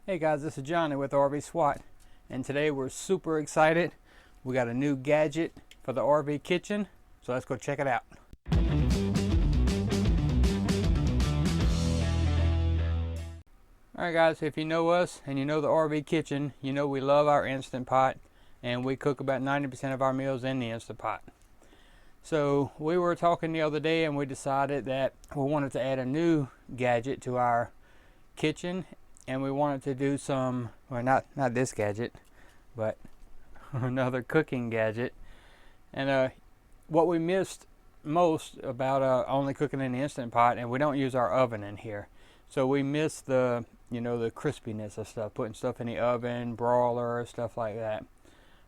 Hey guys, this is Johnny with RV SWAT, and today we're super excited. We got a new gadget for the RV kitchen, so let's go check it out. Alright guys, if you know us and you know the RV kitchen, you know we love our Instant Pot, and we cook about 90% of our meals in the Instant Pot. So we were talking the other day and we decided that we wanted to add a new gadget to our kitchen, and we wanted to do some, well, not this gadget, but another cooking gadget. And what we missed most about only cooking in the Instant Pot, and we don't use our oven in here, so we missed the the crispiness of stuff, putting stuff in the oven, broiler, stuff like that.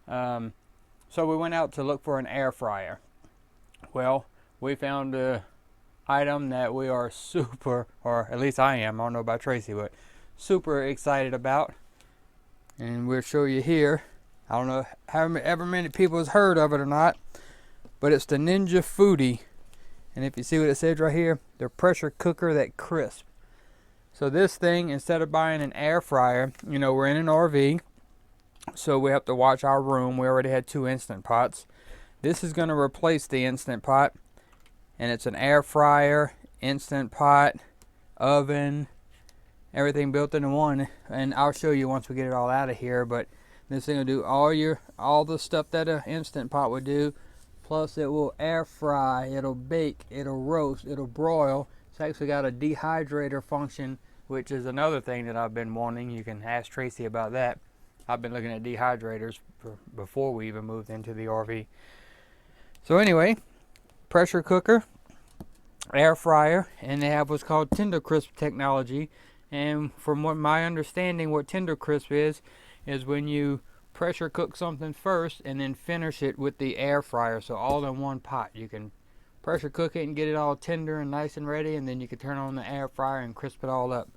So we went out to look for an air fryer. Well, we found a item that we are super, or at least I am, I don't know about Tracy, but super excited about, and we'll show you here. I don't know however many people has heard of it or not, but it's the Ninja Foodi, and if you see what it says right here, the pressure cooker that crisp. So this thing, instead of buying an air fryer, we're in an RV, so we have to watch our room. We already had 2 Instant Pots. This is going to replace the Instant Pot, and it's an air fryer, Instant Pot, oven, everything built into one. And I'll show you once we get it all out of here, but this thing will do all the stuff that an Instant Pot would do, plus it will air fry, it'll bake, it'll roast, it'll broil. It's actually got a dehydrator function, which is another thing that I've been wanting. You can ask Tracy about that. I've been looking at dehydrators before we even moved into the RV. So anyway, pressure cooker, air fryer, and they have what's called tender crisp technology. And from what my understanding, what tender crisp is when you pressure cook something first and then finish it with the air fryer, so all in one pot. You can pressure cook it and get it all tender and nice and ready, and then you can turn on the air fryer and crisp it all up.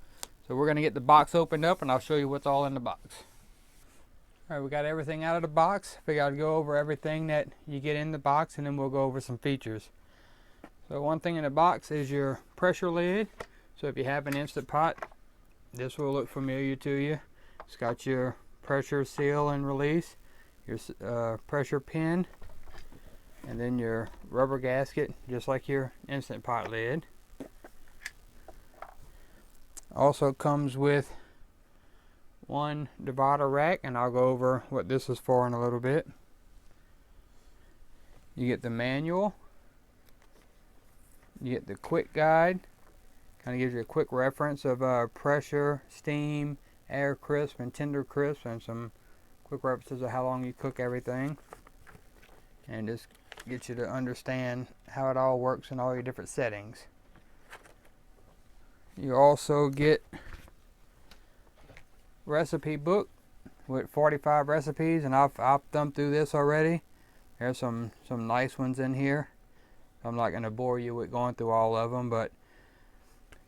So we're going to get the box opened up and I'll show you what's all in the box. Alright, we got everything out of the box. Figured I'd go over everything that you get in the box, and then we'll go over some features. So one thing in the box is your pressure lid. So if you have an Instant Pot, this will look familiar to you. It's got your pressure seal and release, your pressure pin, and then your rubber gasket, just like your Instant Pot lid. Also comes with one divider rack, and I'll go over what this is for in a little bit. You get the manual, you get the quick guide, kind of gives you a quick reference of pressure, steam, air crisp, and tender crisp, and some quick references of how long you cook everything, and just get you to understand how it all works in all your different settings. You also get recipe book with 45 recipes, and I've thumbed through this already. There's some nice ones in here. I'm not going to bore you with going through all of them, but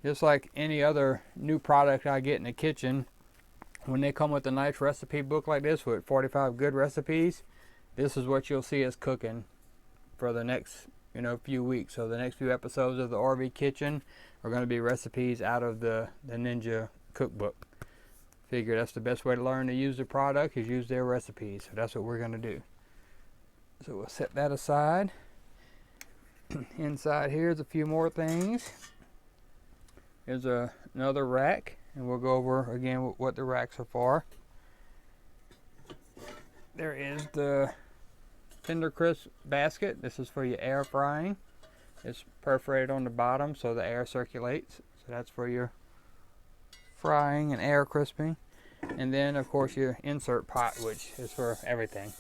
just like any other new product I get in the kitchen, when they come with a nice recipe book like this with 45 good recipes, this is what you'll see us cooking for the next few weeks. So the next few episodes of the RV Kitchen are going to be recipes out of the Ninja cookbook. Figure that's the best way to learn to use the product, is use their recipes. So that's what we're going to do. So we'll set that aside. Inside here's a few more things. There's another rack, and we'll go over again what the racks are for. There is the tender crisp basket. This is for your air frying. It's perforated on the bottom so the air circulates. So that's for your frying and air crisping. And then of course your insert pot, which is for everything.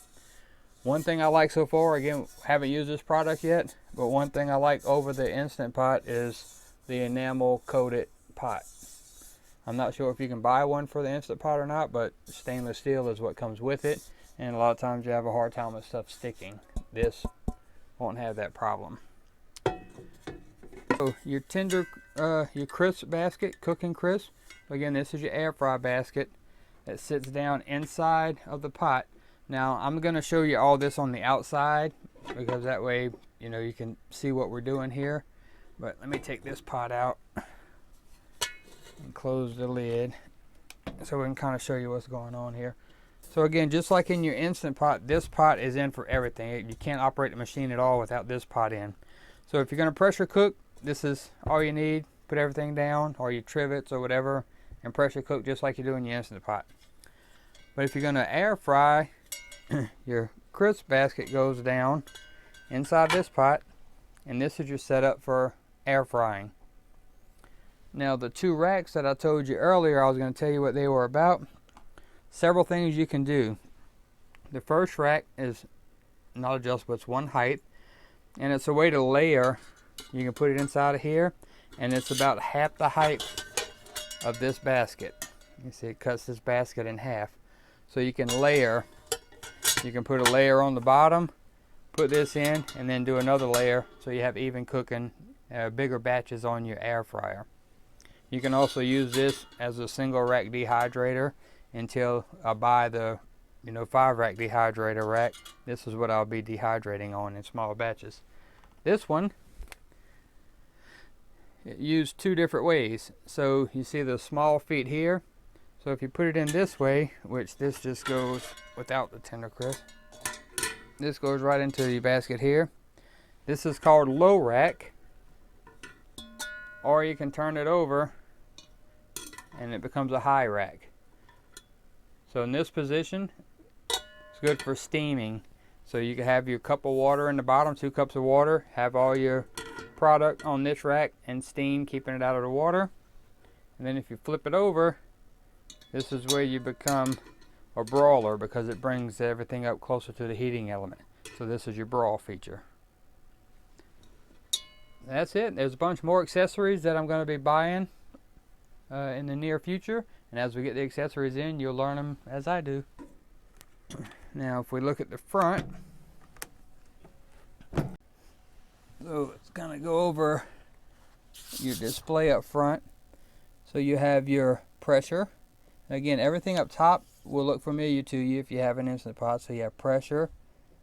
One thing I like so far, again, haven't used this product yet, but one thing I like over the Instant Pot is the enamel coated pot. I'm not sure if you can buy one for the Instant Pot or not, but stainless steel is what comes with it, and a lot of times you have a hard time with stuff sticking. This won't have that problem. So your your crisp basket, cooking crisp. Again, this is your air fry basket that sits down inside of the pot. Now I'm going to show you all this on the outside, because that way you can see what we're doing here. But let me take this pot out and close the lid. so we can kind of show you what's going on here. So again, just like in your Instant Pot, this pot is in for everything. You can't operate the machine at all without this pot in. So if you're going to pressure cook, this is all you need. Put everything down, or your trivets or whatever, and pressure cook just like you do in your Instant Pot. But if you're going to air fry, your crisp basket goes down inside this pot, and this is your setup for air frying. Now the two racks that I told you earlier, I was going to tell you what they were about. Several things you can do. The first rack is not adjustable, it's one height, and it's a way to layer. You can put it inside of here, and it's about half the height of this basket. You see it cuts this basket in half. So you can layer. You can put a layer on the bottom, put this in, and then do another layer so you have even cooking, bigger batches on your air fryer. You can also use this as a single rack dehydrator until I buy the 5 rack dehydrator rack. This is what I'll be dehydrating on in small batches. This one, it used two different ways. So you see the small feet here. So if you put it in this way, which this just goes without the tender crisp, this goes right into the basket here. This is called low rack, or you can turn it over and it becomes a high rack. So in this position, it's good for steaming. So you can have your cup of water in the bottom, 2 cups of water, have all your product on this rack and steam, keeping it out of the water. And then if you flip it over, this is where you become a broiler, because it brings everything up closer to the heating element. So this is your broil feature. That's it. There's a bunch more accessories that I'm going to be buying in the near future. And as we get the accessories in, you'll learn them as I do. Now if we look at the front, so it's going to go over your display up front. So you have your pressure. Again, everything up top will look familiar to you if you have an Instant Pot. So you have pressure,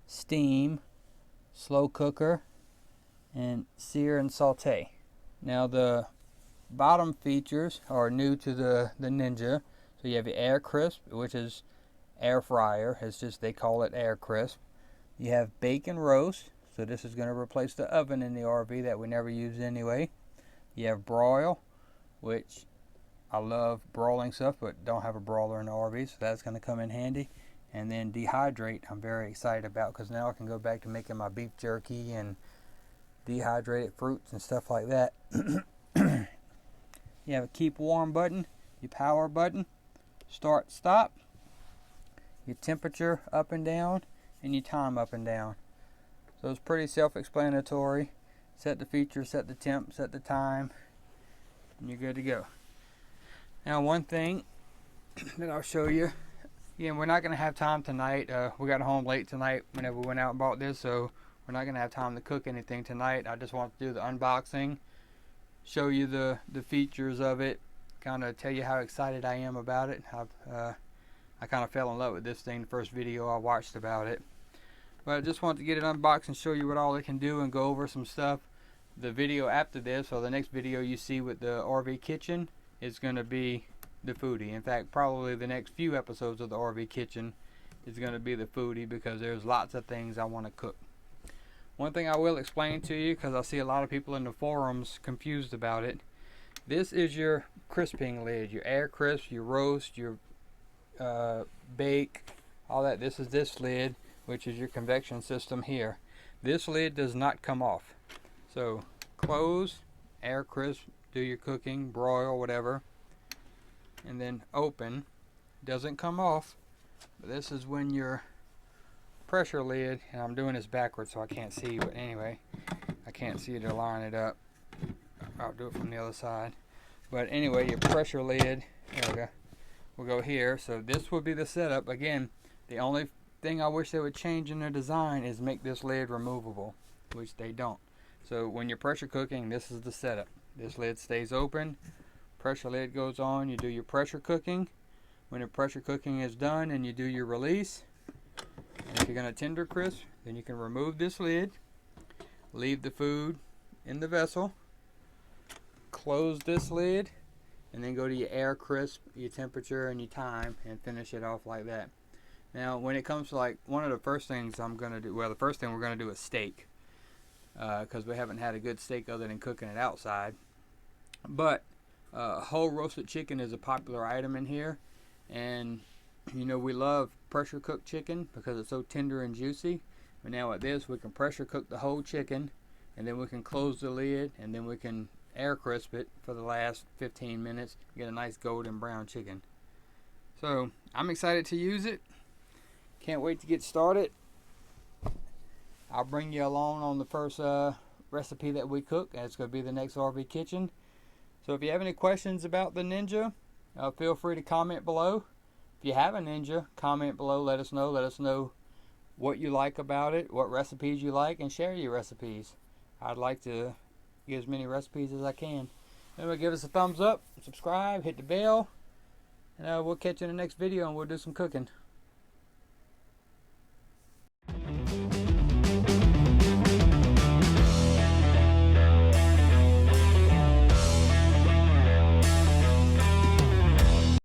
steam, slow cooker, and sear and saute. Now the bottom features are new to the Ninja. So you have your air crisp, which is air fryer. It's just they call it air crisp. You have bake and roast. So this is going to replace the oven in the RV that we never use anyway. You have broil, which I love broiling stuff, but don't have a broiler in the RV, so that's going to come in handy. And then dehydrate, I'm very excited about, because now I can go back to making my beef jerky and dehydrated fruits and stuff like that. You have a keep warm button, your power button, start stop, your temperature up and down, and your time up and down. So it's pretty self-explanatory. Set the feature, set the temp, set the time, and you're good to go. Now one thing that I'll show you, again, we're not going to have time tonight. We got home late tonight whenever we went out and bought this, so we're not going to have time to cook anything tonight. I just want to do the unboxing, show you the features of it, kind of tell you how excited I am about it. I kind of fell in love with this thing the first video I watched about it. But I just want to get it unboxed and show you what all it can do and go over some stuff. The video after this, or the next video you see with the RV Kitchen, is going to be the Foodi. In fact, probably the next few episodes of the RV Kitchen is going to be the Foodi, because there's lots of things I want to cook. One thing I will explain to you, because I see a lot of people in the forums confused about it. This is your crisping lid, your air crisp, your roast, your bake, all that. This is this lid, which is your convection system here. This lid does not come off. So close, air crisp, do your cooking, broil, whatever, and then open. Doesn't come off. But this is when your pressure lid, and I'm doing this backwards so I can't see, but anyway, I can't see to line it up. I'll do it from the other side. But anyway, your pressure lid, there we go, will go here. So this will be the setup. Again, the only thing I wish they would change in their design is make this lid removable, which they don't. So when you're pressure cooking, this is the setup. This lid stays open, pressure lid goes on, you do your pressure cooking. When your pressure cooking is done and you do your release, and if you're going to tender crisp, then you can remove this lid, leave the food in the vessel, close this lid, and then go to your air crisp, your temperature, and your time, and finish it off like that. Now, when it comes to like one of the first things I'm gonna do, well, the first thing we're gonna do is steak, because we haven't had a good steak other than cooking it outside. But whole roasted chicken is a popular item in here, and you know we love pressure cooked chicken because it's so tender and juicy. But now with this, we can pressure cook the whole chicken, and then we can close the lid, and then we can air crisp it for the last 15 minutes, get a nice golden brown chicken. So I'm excited to use it. Can't wait to get started. I'll bring you along on the first recipe that we cook, and it's going to be the next RV Kitchen. So if you have any questions about the Ninja, feel free to comment below. If you have a Ninja, comment below, let us know. Let us know what you like about it, what recipes you like, and share your recipes. I'd like to get as many recipes as I can. Anyway, give us a thumbs up, subscribe, hit the bell, and we'll catch you in the next video and we'll do some cooking.